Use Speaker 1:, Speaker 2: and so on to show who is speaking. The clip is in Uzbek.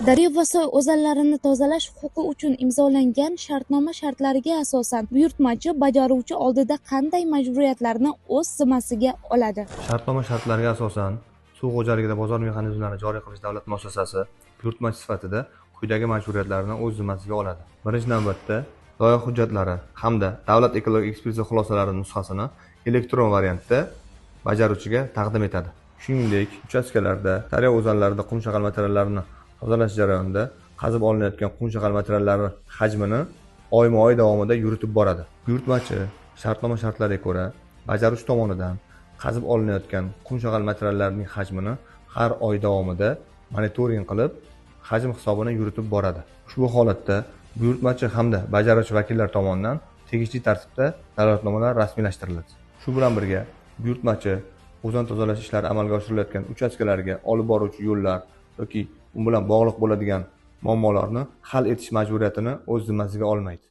Speaker 1: Daryo va soy o'zallarini tozalash huquqi uchun imzolangan shartnoma shartlariga asosan buyurtmachi bajaruvchi oldida qanday majburiyatlarni o'z zimmasiga oladi?
Speaker 2: Shartnoma shartlariga asosan suv xo'jaligida bozor mexanizmlarini joriy qilish davlat muassasasi buyurtmachi sifatida quyidagi majburiyatlarni o'z zimmasiga oladi. Birinchi navbatda, loyiha hujjatlari hamda davlat ekologik ekspertiza xulosalari nusxasini elektron variantda bajaruvchiga taqdim etadi. Shuningdek, uchastkalarda, daryo o'zanlarida qum shag'al materiallarini tozalash jarayonida qazib olinayotgan qum shag'al materiallari hajmini oyma-oy davomida yuritib boradi. Buyurtmachi shartnoma shartlariga ko'ra bajaruvchi tomonidan qazib olinayotgan qum shag'al materiallarining hajmini har oy davomida monitoring qilib, hajm hisobini yuritib boradi. Ushbu holatda buyurtmachi hamda bajaruvchi vakillar tomonidan tegishli tartibda dalolatnomalar rasmiylashtiriladi. Shu bilan birga, buyurtmachi o'zan tozalash ishlari amalga oshirilayotgan uchastkalarga olib boruvchi yo'llar yoki u bilan bog'liq bo'ladigan muammolarni hal etish majburiyatini o'z zimmasiga olmaydi.